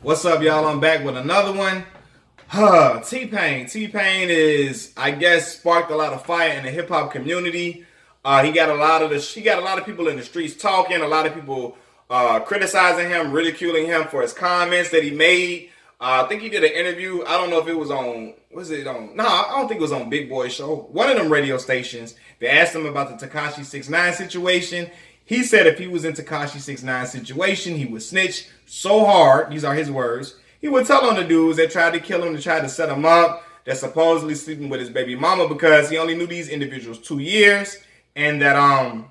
What's up, y'all? I'm back with another one. T-Pain. T-Pain is, I guess, sparked a lot of fire in the hip hop community. He got a lot of people in the streets talking. A lot of people criticizing him, ridiculing him for his comments that he made. I think he did an interview. I don't know if it was on. Was it on? No, I don't think it was on Big Boy Show. One of them radio stations. They asked him about the Tekashi 6ix9ine situation. He said if he was in Tekashi 6ix9ine situation, he would snitch so hard. These are his words. He would tell on the dudes that tried to kill him, that tried to set him up, that supposedly sleeping with his baby mama because he only knew these individuals 2 years, and that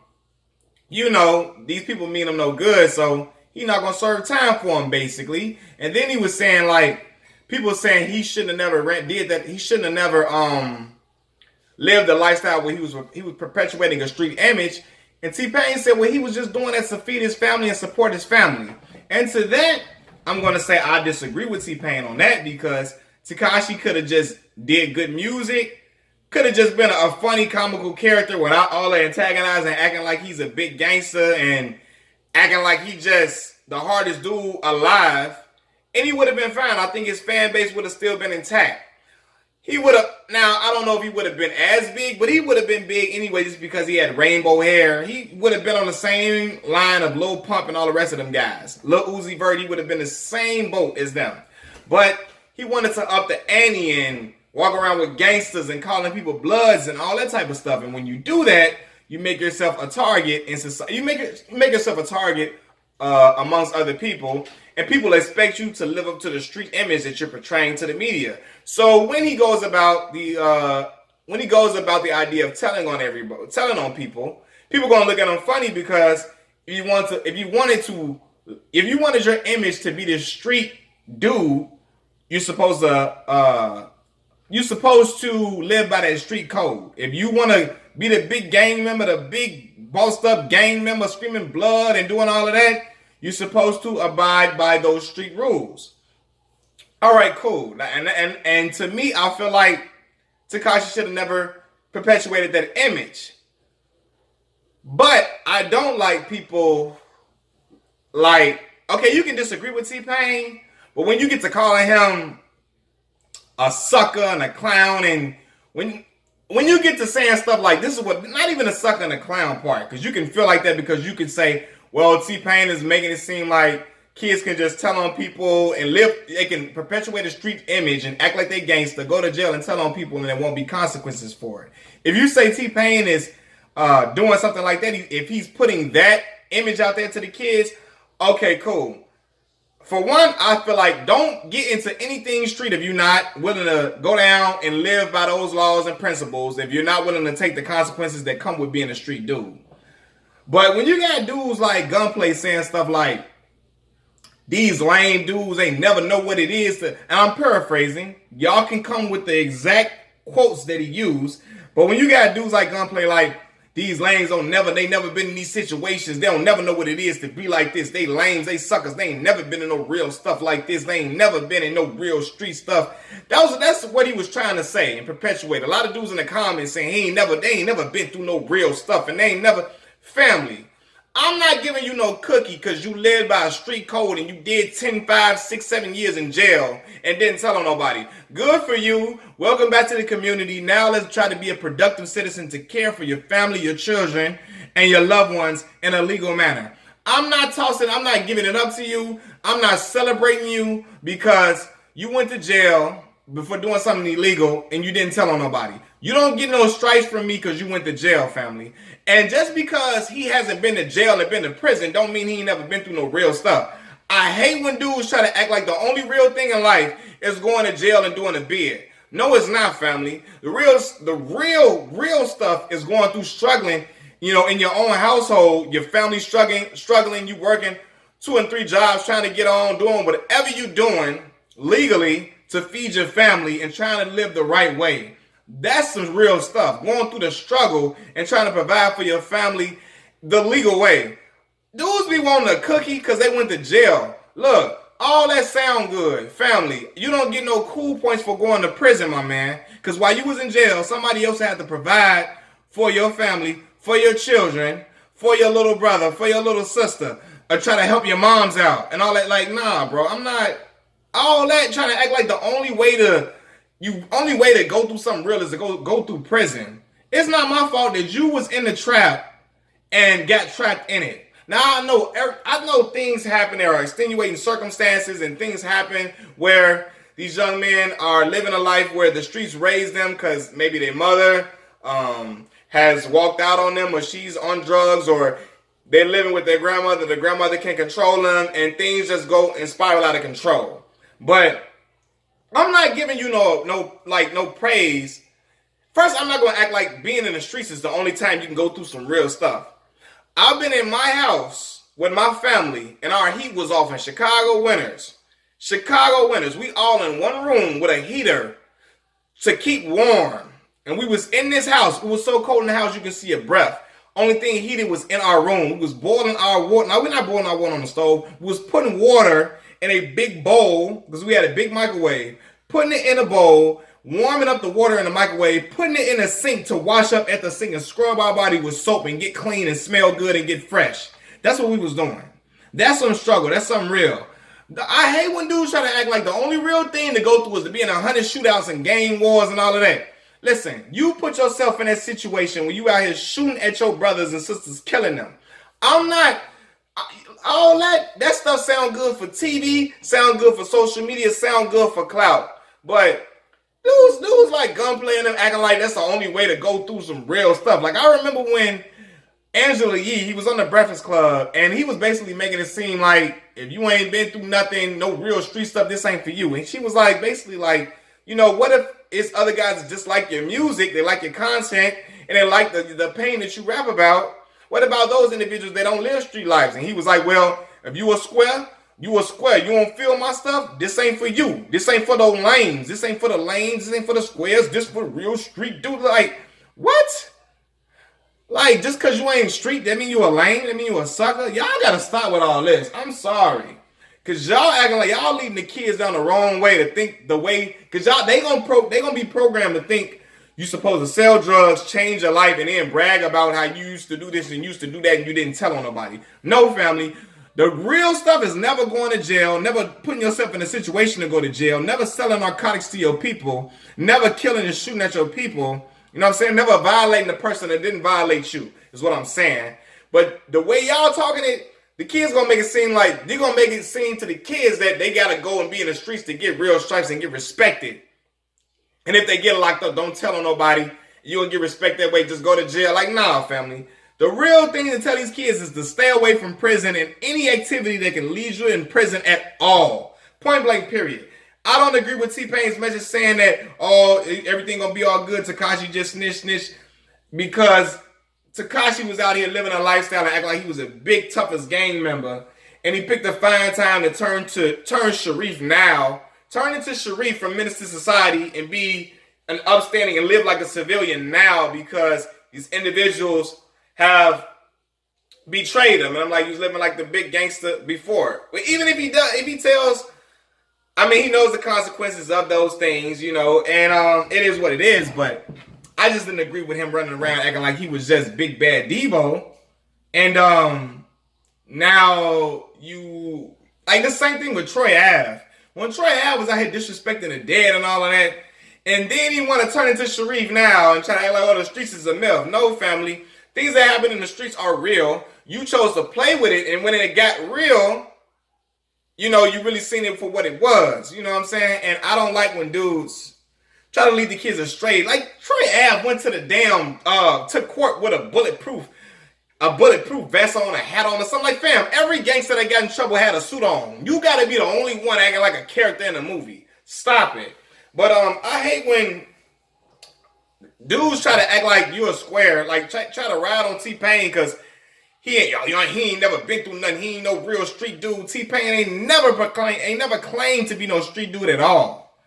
these people mean him no good, so he not gonna serve time for him basically. And then he was saying like people saying he shouldn't have never did that. He shouldn't have never lived a lifestyle where he was perpetuating a street image. And T-Pain said, well, he was just doing that to feed his family and support his family. And to that, I'm going to say I disagree with T-Pain on that because Tekashi could have just did good music, could have just been a funny, comical character without all the antagonizing, acting like he's a big gangster and acting like he just the hardest dude alive. And he would have been fine. I think his fan base would have still been intact. He would have, now, I don't know if he would have been as big, but he would have been big anyway just because he had rainbow hair. He would have been on the same line of Lil Pump and all the rest of them guys. Lil Uzi Vert, he would have been the same boat as them. But he wanted to up the ante and walk around with gangsters and calling people bloods and all that type of stuff. And when you do that, you make yourself a target in society. You make yourself a target amongst other people, and people expect you to live up to the street image that you're portraying to the media. So when he goes about the idea of telling on people, people gonna look at him funny because if you wanted your image to be this street dude, you're supposed to live by that street code. If you want to be the big gang member, the big bossed up gang member screaming blood and doing all of that, you're supposed to abide by those street rules. All right, cool. And to me, I feel like Tekashi should have never perpetuated that image. But I don't like people like, okay, you can disagree with T-Pain, but when you get to calling him a sucker and a clown, and when you get to saying stuff like this is what, not even a sucker and a clown part, because you can feel like that because you can say, well, T-Pain is making it seem like kids can just tell on people and they can perpetuate a street image and act like they gangster, go to jail and tell on people and there won't be consequences for it. If you say T-Pain is doing something like that, if he's putting that image out there to the kids, okay, cool. For one, I feel like don't get into anything street if you're not willing to go down and live by those laws and principles, if you're not willing to take the consequences that come with being a street dude. But when you got dudes like Gunplay saying stuff like, these lame dudes ain't never know what it is to, and I'm paraphrasing, y'all can come with the exact quotes that he used, but when you got dudes like Gunplay like, these lames they never been in these situations. They don't never know what it is to be like this. They lames, they suckers. They ain't never been in no real stuff like this. They ain't never been in no real street stuff. That's what he was trying to say and perpetuate. A lot of dudes in the comments saying they ain't never been through no real stuff and they ain't never family. I'm not giving you no cookie because you lived by a street code and you did 10, 5, 6, 7 years in jail and didn't tell on nobody. Good for you. Welcome back to the community. Now let's try to be a productive citizen to care for your family, your children, and your loved ones in a legal manner. I'm not giving it up to you. I'm not celebrating you because you went to jail before doing something illegal and you didn't tell on nobody. You don't get no stripes from me because you went to jail, family. And just because he hasn't been to jail and been to prison don't mean he ain't never been through no real stuff. I hate when dudes try to act like the only real thing in life is going to jail and doing a bid. No, it's not, family. The real stuff is going through struggling, in your own household, your family struggling, you working 2 and 3 jobs, trying to get on, doing whatever you doing legally to feed your family and trying to live the right way. That's some real stuff. Going through the struggle and trying to provide for your family the legal way. Dudes be wanting a cookie because they went to jail. Look, all that sound good. Family, you don't get no cool points for going to prison, my man. Because while you was in jail, somebody else had to provide for your family, for your children, for your little brother, for your little sister, or try to help your moms out and all that. Like, nah, bro, I'm not All that trying to act like the only way to go through something real is to go through prison. It's not my fault that you was in the trap and got trapped in it. Now I know things happen. There are extenuating circumstances and things happen where these young men are living a life where the streets raised them because maybe their mother has walked out on them, or she's on drugs, or they're living with their grandmother. The grandmother can't control them, and things just go and spiral out of control. But I'm not giving you no praise. First, I'm not going to act like being in the streets is the only time you can go through some real stuff. I've been in my house with my family, and our heat was off in Chicago winters. We all in one room with a heater to keep warm. And we was in this house. It was so cold in the house you could see a breath. Only thing heated was in our room. We was boiling our water. Now, we're not boiling our water on the stove. We was putting water in a big bowl, because we had a big microwave, putting it in a bowl, warming up the water in the microwave, putting it in a sink to wash up at the sink and scrub our body with soap and get clean and smell good and get fresh. That's what we was doing. That's some struggle. That's something real. I hate when dudes try to act like the only real thing to go through is to be in 100 shootouts and gang wars and all of that. Listen, you put yourself in that situation when you out here shooting at your brothers and sisters, killing them. I'm not... All that stuff sound good for TV, sound good for social media, sound good for clout. But dudes like Gunplay and them acting like that's the only way to go through some real stuff. Like, I remember when Angela Yee, he was on the Breakfast Club, and he was basically making it seem like if you ain't been through nothing, no real street stuff, this ain't for you. And she was like, basically like, what if it's other guys that just like your music, they like your content, and they like the pain that you rap about? What about those individuals that don't live street lives? And he was like, well, if you a square, you a square. You don't feel my stuff? This ain't for you. This ain't for those lanes. This ain't for the lanes. This ain't for the squares. This for real street dude. Like, what? Like, just because you ain't street, that mean you a lame? That mean you a sucker? Y'all got to stop with all this. I'm sorry. Because y'all acting like y'all leading the kids down the wrong way to think the way. Because they gonna be programmed to think you supposed to sell drugs, change your life, and then brag about how you used to do this and used to do that and you didn't tell on nobody. No, family. The real stuff is never going to jail, never putting yourself in a situation to go to jail, never selling narcotics to your people, never killing and shooting at your people. You know what I'm saying? Never violating the person that didn't violate you, is what I'm saying. But the way y'all talking it, the kids gonna make it seem like, they're gonna make it seem to the kids that they gotta go and be in the streets to get real stripes and get respected. And if they get locked up, don't tell on nobody. You won't get respect that way. Just go to jail. Like, nah, family. The real thing to tell these kids is to stay away from prison and any activity that can lead you in prison at all. Point blank, period. I don't agree with T-Pain's message saying that, everything gonna be all good. Tekashi just snitch. Because Tekashi was out here living a lifestyle and acting like he was a big, toughest gang member. And he picked a fine time to turn Sharif now. Turn into Sharif from Menace to Society and be an upstanding and live like a civilian now because these individuals have betrayed him. And I'm like, he was living like the big gangster before. But even if he does, if he tells, I mean, he knows the consequences of those things, and it is what it is. But I just didn't agree with him running around acting like he was just big bad Devo. And now you, like the same thing with Troy Ave. When Troy Ave was out here disrespecting the dead and all of that, and then he want to turn into Sharif now and try to act like, the streets is a myth. No, family. Things that happen in the streets are real. You chose to play with it, and when it got real, you really seen it for what it was. You know what I'm saying? And I don't like when dudes try to lead the kids astray. Like, Troy Ave went to the damn, to court with a bulletproof vest on, a hat on, or something. Like, fam, every gangster that got in trouble had a suit on. You gotta be the only one acting like a character in a movie. Stop it. But I hate when dudes try to act like you a square, like try to ride on T-Pain because he ain't never been through nothing. He ain't no real street dude. T-Pain ain't never claimed to be no street dude at all.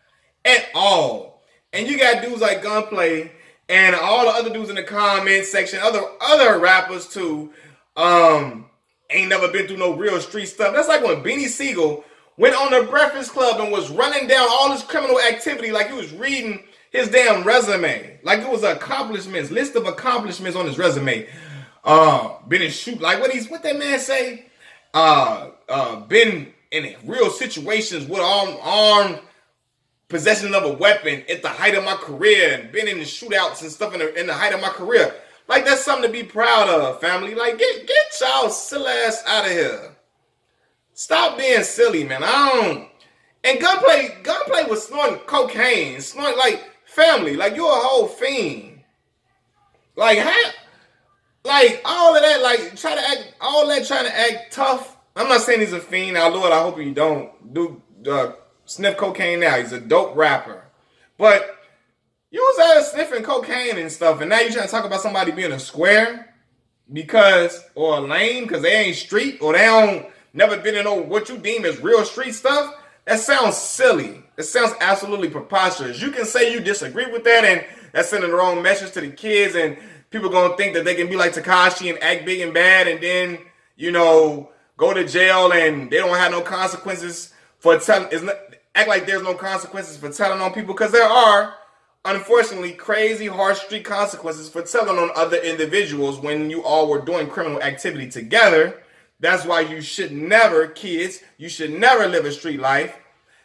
At all. And you got dudes like Gunplay and all the other dudes in the comment section, other rappers too, ain't never been through no real street stuff. That's like when Beanie Siegel went on the Breakfast Club and was running down all this criminal activity like he was reading his damn resume. Like it was list of accomplishments on his resume. Been in shoot, like what that man say? Been in real situations with armed possession of a weapon at the height of my career and been in the shootouts and stuff in the height of my career. Like, that's something to be proud of, family. Like, get y'all silly ass out of here. Stop being silly, man. And Gunplay was snorting cocaine, snorting, like, family. Like, you're a whole fiend. Like, all of that, like, trying to act tough. I'm not saying he's a fiend. Now, Lord, I hope you don't sniff cocaine now. He's a dope rapper. But you was out sniffing cocaine and stuff, and now you're trying to talk about somebody being a square or a lame because they ain't street, or they don't never been in what you deem as real street stuff. That sounds silly. It sounds absolutely preposterous. You can say you disagree with that, and that's sending the wrong message to the kids, and people gonna think that they can be like Tekashi and act big and bad, and then, go to jail and they don't have no consequences for telling. Act like there's no consequences for telling on people, because there are, unfortunately, crazy harsh street consequences for telling on other individuals when you all were doing criminal activity together. That's why you should never live a street life.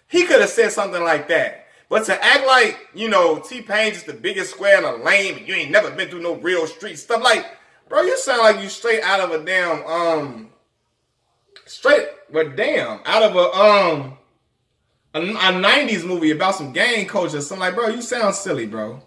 He could have said something like that. But to act like, T-Pain is the biggest square and a lame, and you ain't never been through no real street stuff. Like, bro, you sound like you straight out of a damn, out of a 90s movie about some gang culture. So I'm like, bro, you sound silly, bro.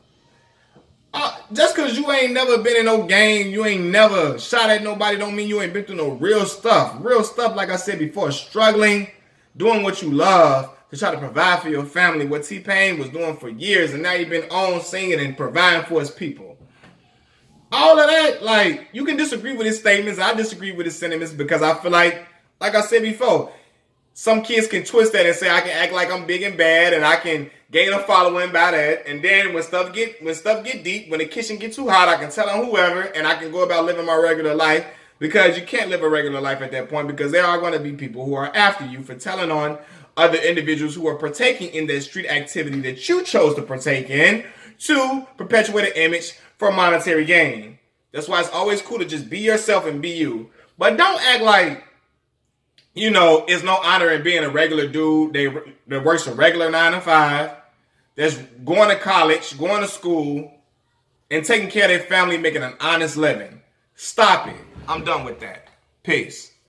Just because you ain't never been in no gang, you ain't never shot at nobody, don't mean you ain't been through no real stuff. Real stuff, like I said before, struggling, doing what you love to try to provide for your family, what T-Pain was doing for years, and now you've been on singing and providing for his people. All of that, like, you can disagree with his statements. I disagree with his sentiments because I feel like I said before, some kids can twist that and say I can act like I'm big and bad and I can gain a following by that. And then when stuff get deep, when the kitchen get too hot, I can tell on whoever and I can go about living my regular life, because you can't live a regular life at that point, because there are going to be people who are after you for telling on other individuals who are partaking in that street activity that you chose to partake in to perpetuate an image for monetary gain. That's why it's always cool to just be yourself and be you. But don't act like, it's no honor in being a regular dude that works a regular 9 to 5, that's going to college, going to school, and taking care of their family, making an honest living. Stop it. I'm done with that. Peace.